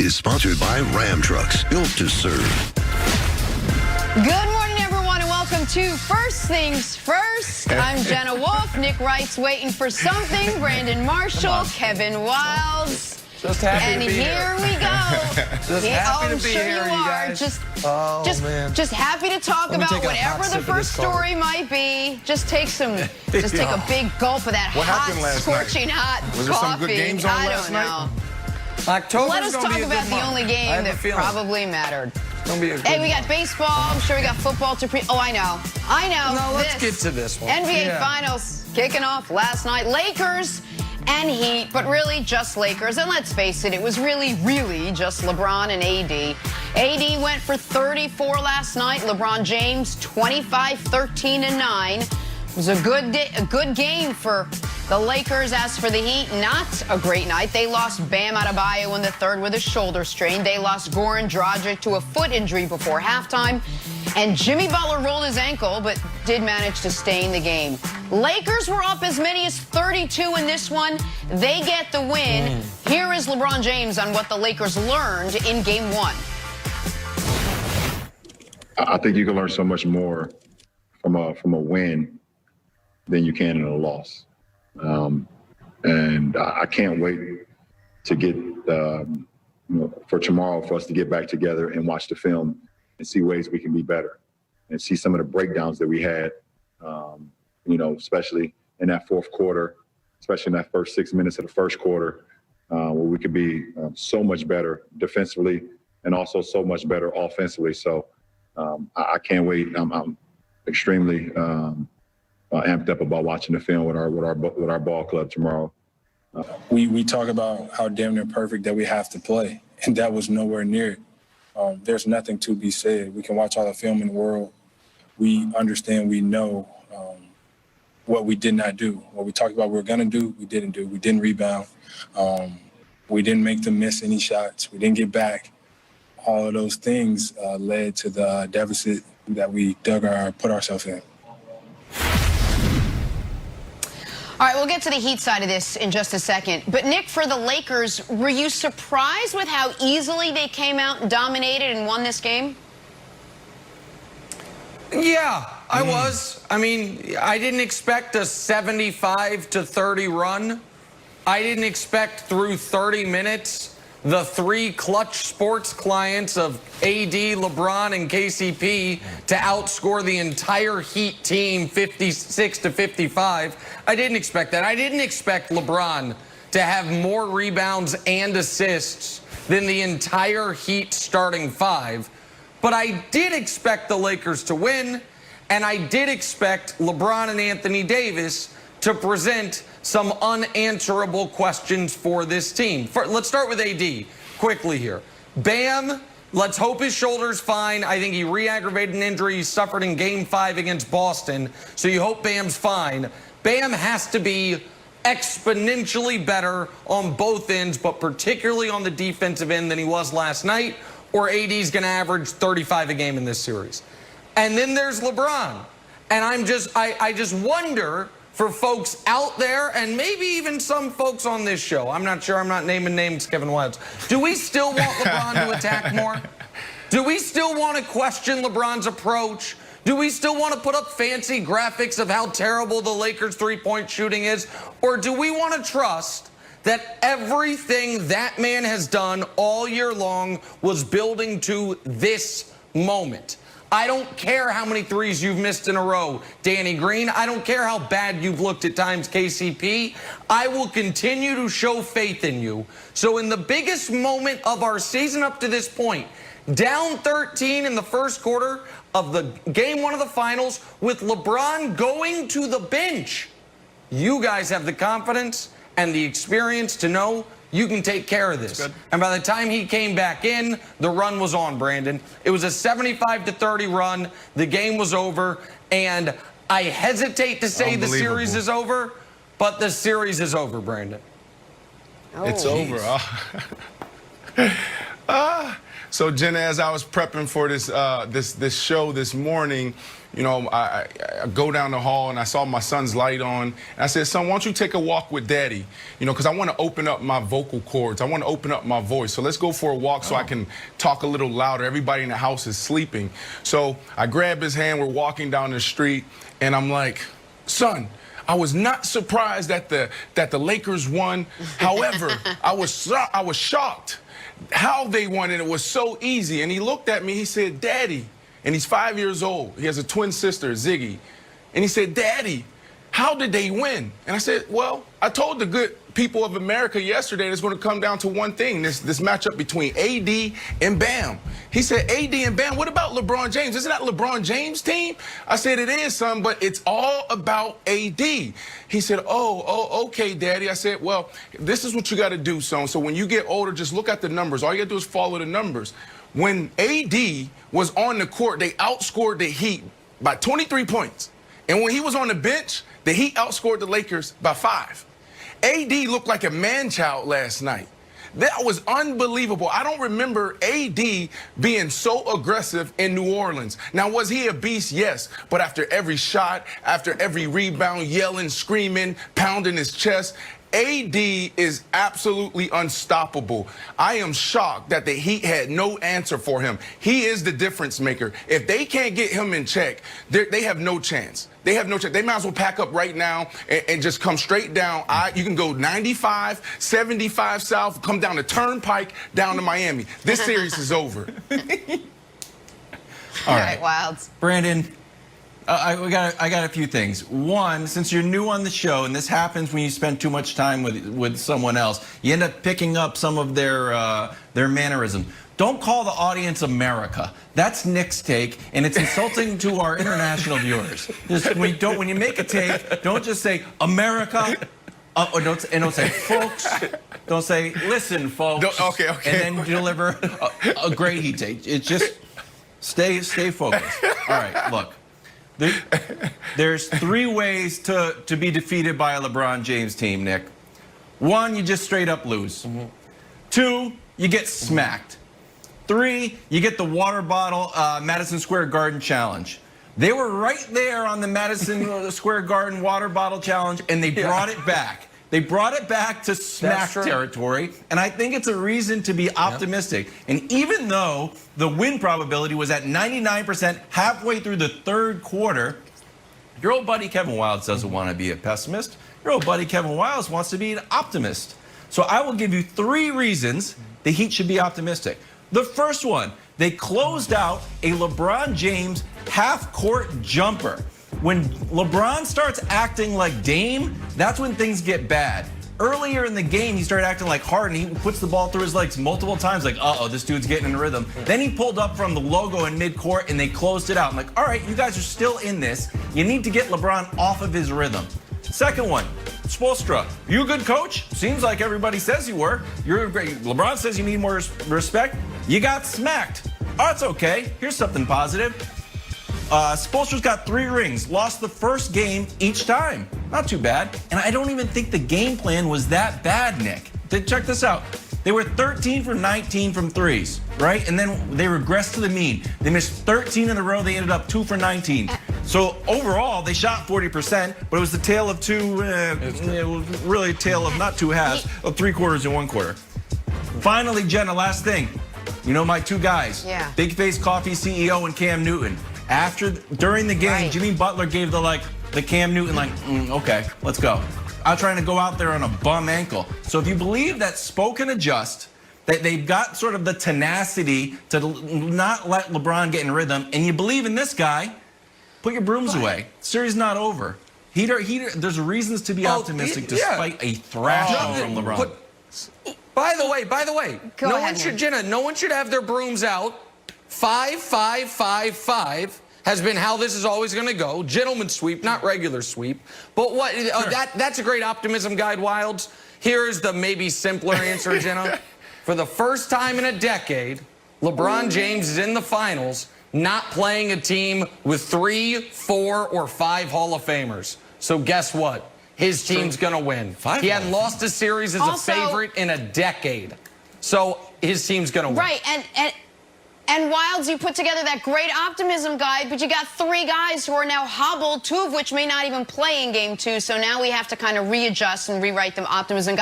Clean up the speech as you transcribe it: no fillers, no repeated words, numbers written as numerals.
is sponsored by Ram Trucks, built to serve. Good morning, everyone, and welcome to First Things First. I'm Jenna Wolf. Nick Wright's waiting for something. Brandon Marshall, Kevin Wilds. Just happy to be here. And here we go. Just happy to be here, you guys. Just happy to talk about whatever the first story might be. Just take a big gulp of that hot, scorching hot coffee. Was there some good games on last night? Let us talk about the only game that probably mattered. Hey, we got baseball. I'm sure we got football to Oh, I know. No, let's get to this one. NBA Finals kicking off last night. Lakers and Heat, but really just Lakers. And let's face it, it was really just LeBron and AD. AD went for 34 last night. LeBron James, 25, 13, and 9. It was a good game for the Lakers. As for the Heat, not a great night. They lost Bam Adebayo in the third with a shoulder strain. They lost Goran Dragic to a foot injury before halftime. And Jimmy Butler rolled his ankle, but did manage to stay in the game. Lakers were up as many as 32 in this one. They get the win. Here is LeBron James on what the Lakers learned in Game 1. I think you can learn so much more from a win than you can in a loss. And I can't wait to get for tomorrow for us to get back together and watch the film and see ways we can be better and see some of the breakdowns that we had, especially in that fourth quarter, especially in that first 6 minutes of the first quarter, where we could be so much better defensively and also so much better offensively. So I can't wait. I'm extremely amped up about watching the film with our ball club tomorrow. We talk about how damn near perfect that we have to play, and that was nowhere near it. There's nothing to be said. We can watch all the film in the world. We understand, we know what we did not do. What we talked about we were going to do, we didn't do. We didn't rebound. We didn't make them miss any shots. We didn't get back. All of those things led to the deficit that we put ourselves in. All right, we'll get to the Heat side of this in just a second. But, Nick, for the Lakers, were you surprised with how easily they came out and dominated and won this game? Yeah, I was. I mean, I didn't expect a 75-30 run. I didn't expect through 30 minutes the three clutch sports clients of AD, LeBron, and KCP to outscore the entire Heat team 56-55. I didn't expect that. I didn't expect LeBron to have more rebounds and assists than the entire Heat starting five. But I did expect the Lakers to win, and I did expect LeBron and Anthony Davis to present some unanswerable questions for this team. Let's start with AD quickly here. Bam, let's hope his shoulder's fine. I think he re-aggravated an injury he suffered in Game 5 against Boston, so you hope Bam's fine. Bam has to be exponentially better on both ends, but particularly on the defensive end than he was last night, or AD's going to average 35 a game in this series. And then there's LeBron. And I just wonder, for folks out there, and maybe even some folks on this show, I'm not sure, I'm not naming names, Kevin Wilds, do we still want LeBron to attack more? Do we still want to question LeBron's approach? Do we still want to put up fancy graphics of how terrible the Lakers' three-point shooting is? Or do we want to trust that everything that man has done all year long was building to this moment? I don't care how many threes you've missed in a row, Danny Green. I don't care how bad you've looked at times, KCP. I will continue to show faith in you. So in the biggest moment of our season up to this point, down 13 in the first quarter of the Game 1 of the finals, with LeBron going to the bench, you guys have the confidence and the experience to know you can take care of this. And by the time he came back in, the run was on, Brandon. It was a 75-30 run. The game was over. And I hesitate to say the series is over, but the series is over, Brandon. It's over. So So Jenna, as I was prepping for this this show this morning, you know, I go down the hall and I saw my son's light on. And I said, son, why don't you take a walk with daddy? You know, because I want to open up my vocal cords. I want to open up my voice. So let's go for a walk so I can talk a little louder. Everybody in the house is sleeping. So I grab his hand. We're walking down the street and I'm like, son, I was not surprised that the Lakers won. However, I was shocked how they won, and it was so easy. And he looked at me, he said, Daddy, and he's 5 years old. He has a twin sister, Ziggy. And he said, Daddy, how did they win? And I said, well, I told the good people of America yesterday it's going to come down to one thing, this matchup between AD and Bam. He said, AD and Bam, what about LeBron James? Isn't that LeBron James' team? I said, it is, son, but it's all about AD. He said, oh, okay, Daddy. I said, well, this is what you got to do, son. So when you get older, just look at the numbers. All you got to do is follow the numbers. When AD was on the court, they outscored the Heat by 23 points. And when he was on the bench, the Heat outscored the Lakers by 5. AD looked like a man-child last night. That was unbelievable. I don't remember AD being so aggressive in New Orleans. Now, was he a beast? Yes. But after every shot, after every rebound, yelling, screaming, pounding his chest, AD is absolutely unstoppable. I am shocked that the Heat had no answer for him. He is the difference maker. If they can't get him in check, they have no chance. They have no chance. They might as well pack up right now and just come straight down. You can go 95, 75 south, come down the Turnpike, down to Miami. This series is over. All right, Wilds. Brandon, I got a few things. One, since you're new on the show, and this happens when you spend too much time with someone else, you end up picking up some of their mannerisms. Don't call the audience America. That's Nick's take, and it's insulting to our international viewers. Just when you make a take, don't just say America, or don't say folks. Don't say listen, folks. Okay. And then deliver a great heat take. It's just stay focused. All right, look. There's 3 ways to be defeated by a LeBron James team, Nick. 1, you just straight up lose. 2, you get smacked. 3, you get the water bottle Madison Square Garden challenge. They were right there on the Madison Square Garden water bottle challenge, and they brought it back. They brought it back to smack territory, and I think it's a reason to be optimistic. And even though the win probability was at 99% halfway through the 3rd quarter, your old buddy Kevin Wildes doesn't want to be a pessimist. Your old buddy Kevin Wildes wants to be an optimist. So I will give you 3 reasons the Heat should be optimistic. The first one, they closed out a LeBron James half-court jumper. When LeBron starts acting like Dame, that's when things get bad. Earlier in the game, he started acting like Harden. He puts the ball through his legs multiple times, like, uh-oh, this dude's getting in rhythm. Then he pulled up from the logo in midcourt, and they closed it out. I'm like, all right, you guys are still in this. You need to get LeBron off of his rhythm. Second one, Spoelstra. You a good coach? Seems like everybody says you were. You're great. LeBron says you need more respect. You got smacked. Oh, it's okay. Here's something positive. Spoelstra's got 3 rings, lost the first game each time. Not too bad. And I don't even think the game plan was that bad, Nick. Check this out. They were 13 for 19 from threes, right? And then they regressed to the mean. They missed 13 in a row. They ended up 2 for 19. So overall, they shot 40%, but it was the tale of two, it was really a tale of not 2 halves, of 3 quarters and 1 quarter. Finally, Jenna, last thing. You know my 2 guys, Big Face Coffee CEO and Cam Newton. During the game, Jimmy Butler gave the Cam Newton okay, let's go. I'm trying to go out there on a bum ankle. So if you believe that spoke and adjust, that they've got sort of the tenacity to not let LeBron get in rhythm, and you believe in this guy, put your brooms away. Series not over. There's reasons to be optimistic despite a thrashing from LeBron. By the way, Go ahead, Jenna, no one should have their brooms out. 5, 5, 5, 5 has been how this is always going to go. Gentleman's sweep, not regular sweep. But what? That's a great optimism guide, Wildes. Here's the maybe simpler answer, Jenna. For the first time in a decade, LeBron James is in the finals, not playing a team with 3, 4, or 5 Hall of Famers. So guess what? His team's going to win. He hadn't lost a series as a favorite in a decade. So his team's going to win. Right, and And Wilds, you put together that great optimism guide, but you got 3 guys who are now hobbled, 2 of which may not even play in game 2. So now we have to kind of readjust and rewrite the optimism guide.